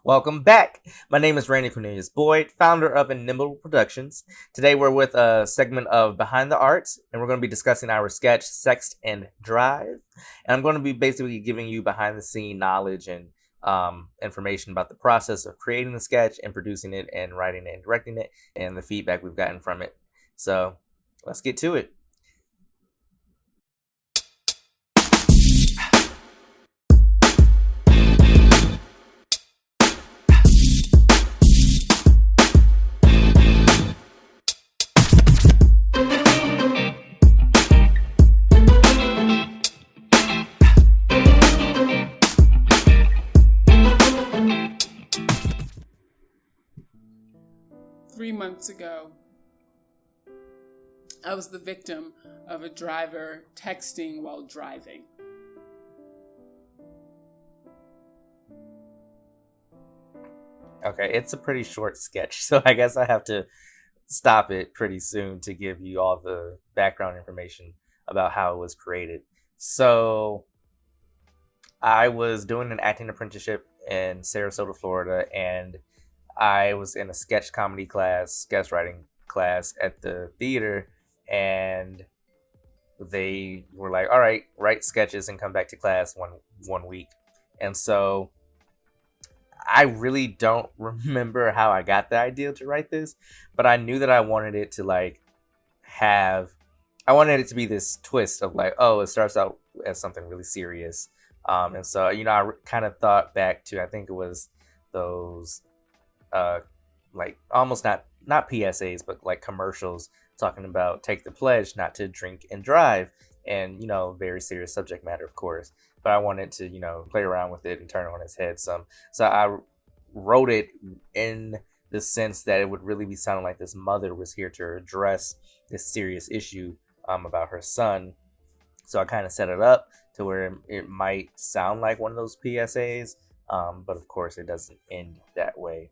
Welcome back. My name is Randy Cornelius Boyd, founder of Inimitable Productions. Today we're with a segment of Behind the Arts, and we're going to be discussing our sketch Sex and Drive. And I'm going to be basically giving you behind the scene knowledge and information about the process of creating the sketch and producing it and writing it and directing it and the feedback we've gotten from it. So let's get to it. 3 months ago, I was the victim of a driver texting while driving. Okay, it's a pretty short sketch, so I guess I have to stop it pretty soon to give you all the background information about how it was created. So, I was doing an acting apprenticeship in Sarasota, Florida, and I was in a sketch comedy class, sketch writing class at the theater, and they were like, "All right, write sketches and come back to class one week." And so I really don't remember how I got the idea to write this, but I knew that I wanted it to have I wanted it to be this twist of like, oh, it starts out as something really serious. And so, I kind of thought back to, I think it was those, uh, like almost not PSAs, but like commercials talking about take the pledge not to drink and drive, and very serious subject matter, of course. But I wanted to, play around with it and turn it on its head some. So I wrote it in the sense that it would really be sounding like this mother was here to address this serious issue about her son. So I kind of set it up to where it might sound like one of those PSAs, but of course it doesn't end that way.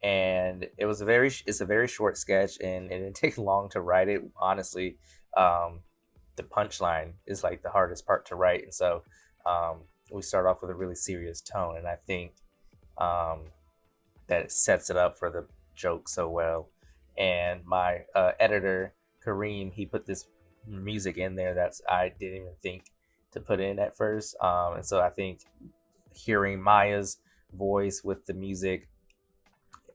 And it's a very short sketch, and it didn't take long to write it. Honestly, the punchline is like the hardest part to write, and so we start off with a really serious tone, and I think that it sets it up for the joke so well. And my editor Kareem, he put this music in there that's I didn't even think to put in at first, and so I think hearing Maya's voice with the music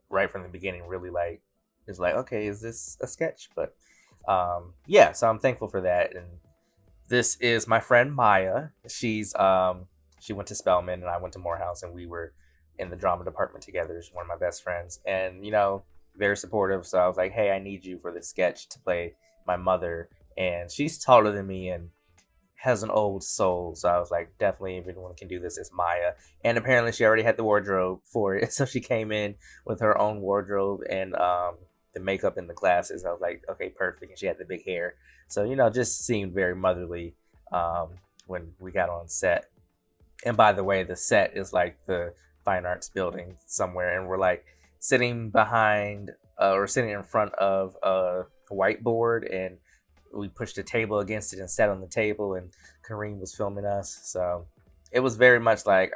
right from the beginning really is like, okay, is this a sketch? But yeah, so I'm thankful for that. And this is my friend Maya. She went to Spelman and I went to Morehouse, and we were in the drama department together. She's one of my best friends, and very supportive. So I was like, hey, I need you for this sketch to play my mother. And she's taller than me and has an old soul. So I was like, definitely, if anyone can do this, it's Maya. And apparently she already had the wardrobe for it. So she came in with her own wardrobe and the makeup and the glasses. I was like, okay, perfect. And she had the big hair. So, just seemed very motherly when we got on set. And by the way, the set is like the fine arts building somewhere. And we're like sitting behind or sitting in front of a whiteboard, and we pushed a table against it and sat on the table, and Kareem was filming us. So it was very much like,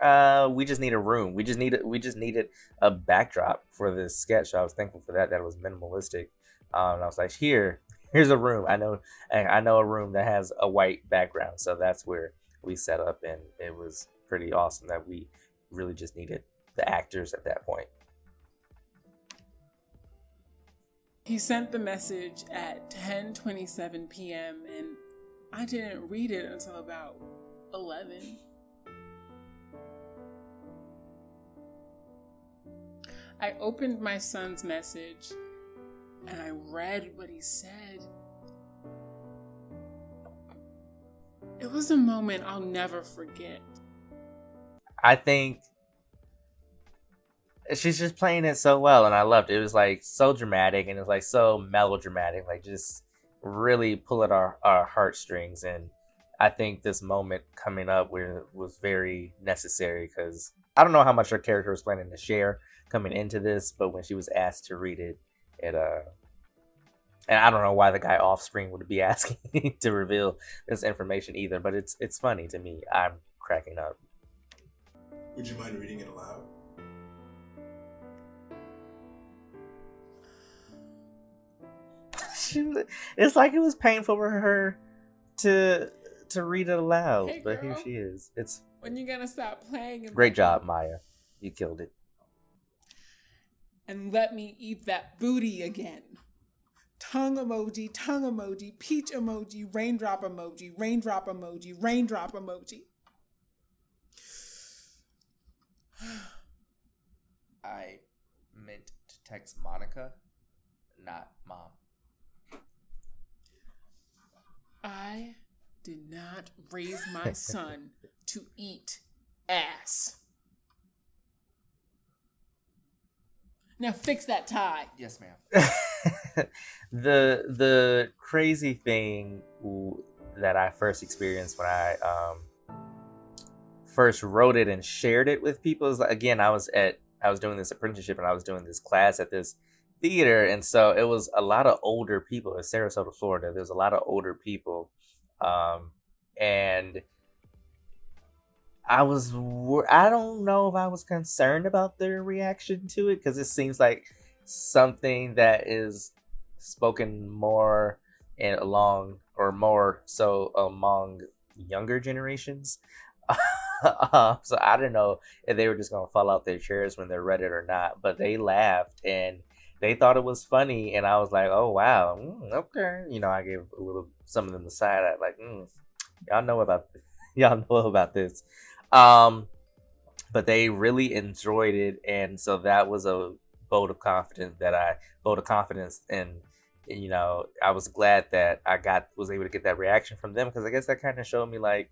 we just need a room. We just needed a backdrop for this sketch. So I was thankful for that it was minimalistic. And I was like, here's a room. I know a room that has a white background. So that's where we set up, and it was pretty awesome that we really just needed the actors at that point. He sent the message at 10:27 p.m. and I didn't read it until about 11. I opened my son's message and I read what he said. It was a moment I'll never forget. I think she's just playing it so well, and I loved it. It was like so dramatic, and it was like so melodramatic, like just really pull at our heartstrings. And I think this moment coming up was very necessary, because I don't know how much her character was planning to share coming into this, but when she was asked to read it, and I don't know why the guy off screen would be asking to reveal this information either, but it's funny to me. I'm cracking up. Would you mind reading it aloud? It's like it was painful for her to read it aloud, Hey, but here girl. she is. It's When you gonna stop playing and great let job, me, Maya. You killed it. and let me eat that booty again? Tongue emoji, peach emoji, raindrop emoji, raindrop emoji, raindrop emoji. I meant to text Monica, not Mom. I did not raise my son to eat ass. Now fix that tie. Yes, ma'am. The crazy thing that I first experienced when I first wrote it and shared it with people is, again, I was doing this apprenticeship and I was doing this class at this theater, and so it was a lot of older people in Sarasota, Florida. There's a lot of older people, and I don't know if I was concerned about their reaction to it, because it seems like something that is spoken more and along, or more so among younger generations. So I don't know if they were just gonna fall out their chairs when they read it or not, but they laughed and they thought it was funny, and I was like, oh wow, okay. I gave a little some of them the side eye, like, y'all know about this. Y'all know about this. But they really enjoyed it, and so that was a vote of confidence, and I was glad that was able to get that reaction from them, because I guess that kind of showed me like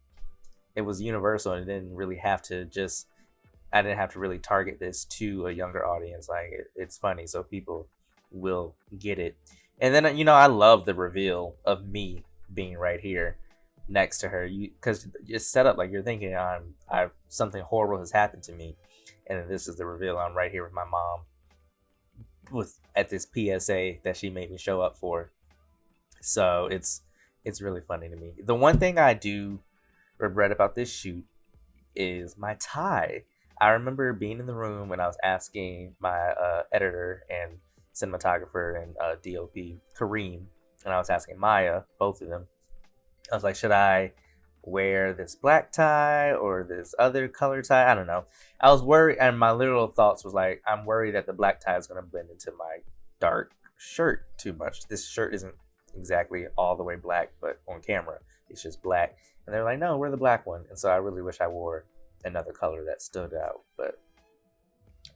it was universal, and it didn't really have to I didn't have to really target this to a younger audience. Like it's funny, so people will get it. And then I love the reveal of me being right here next to her, because it's set up like you're thinking I've something horrible has happened to me, and then this is the reveal. I'm right here with my mom at this PSA that she made me show up for. So it's really funny to me. The one thing I do regret about this shoot is my tie. I remember being in the room when I was asking my editor and cinematographer and DOP Kareem, and I was asking Maya, both of them. I was like, should I wear this black tie or this other color tie? I don't know. I was worried, and my literal thoughts was like, I'm worried that the black tie is going to blend into my dark shirt too much. This shirt isn't exactly all the way black, but on camera it's just black. And they're like, no, wear the black one. And so I really wish I wore another color that stood out, but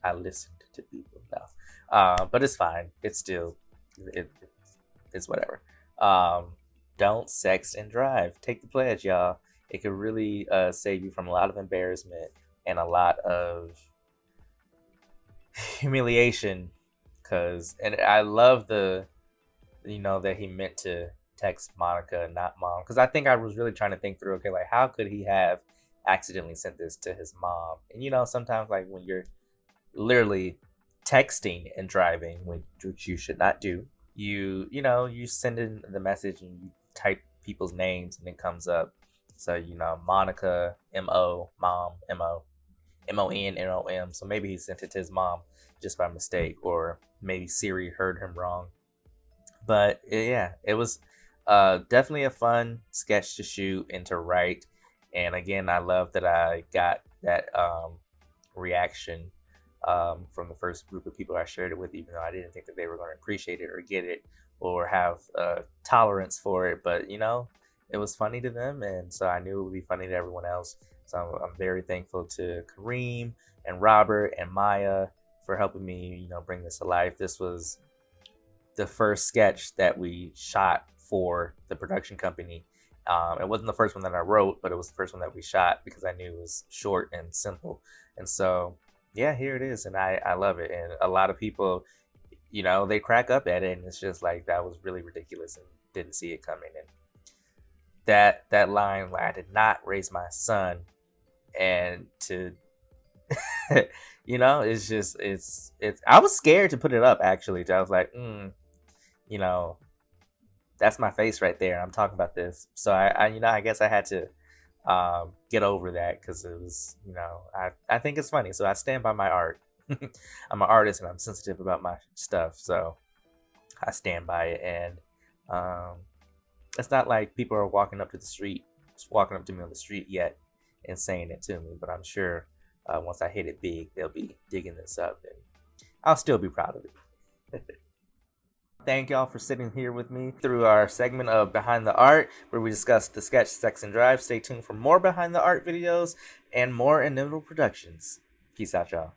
I listened to people now. But it's fine. It's still, it's whatever. Don't sext and drive. Take the pledge, y'all. It could really save you from a lot of embarrassment and a lot of humiliation. And I love that he meant to text Monica, not Mom. Because I think I was really trying to think through, okay, like how could he have accidentally sent this to his mom? And sometimes like when you're literally texting and driving, which you should not do, you send in the message and you type people's names and it comes up. So Monica, M-O, Mom, M-O, M-O-N, N-O-M. So maybe he sent it to his mom just by mistake, or maybe Siri heard him wrong. But yeah, it was definitely a fun sketch to shoot and to write. And again, I love that I got that reaction from the first group of people I shared it with, even though I didn't think that they were going to appreciate it or get it or have tolerance for it. But it was funny to them, and so I knew it would be funny to everyone else. So I'm very thankful to Kareem and Robert and Maya for helping me bring this to life. This was the first sketch that we shot for the production company. It wasn't the first one that I wrote, but it was the first one that we shot because I knew it was short and simple. And so yeah, here it is, and I love it. And a lot of people, they crack up at it, and it's just like, that was really ridiculous and didn't see it coming. And that line, like, I did not raise my son, and to it's just it's I was scared to put it up, actually. I was like, that's my face right there, and I'm talking about this. So I guess I had to get over that, because it was, I think it's funny, so I stand by my art. I'm an artist and I'm sensitive about my stuff, so I stand by it. And It's not like people are walking up to me on the street yet and saying it to me, but I'm sure once I hit it big, they'll be digging this up, and I'll still be proud of it. Thank y'all for sitting here with me through our segment of Behind the Art, where we discuss the sketch Sex and Drive. Stay tuned for more Behind the Art videos and more Inevitable Productions. Peace out, y'all.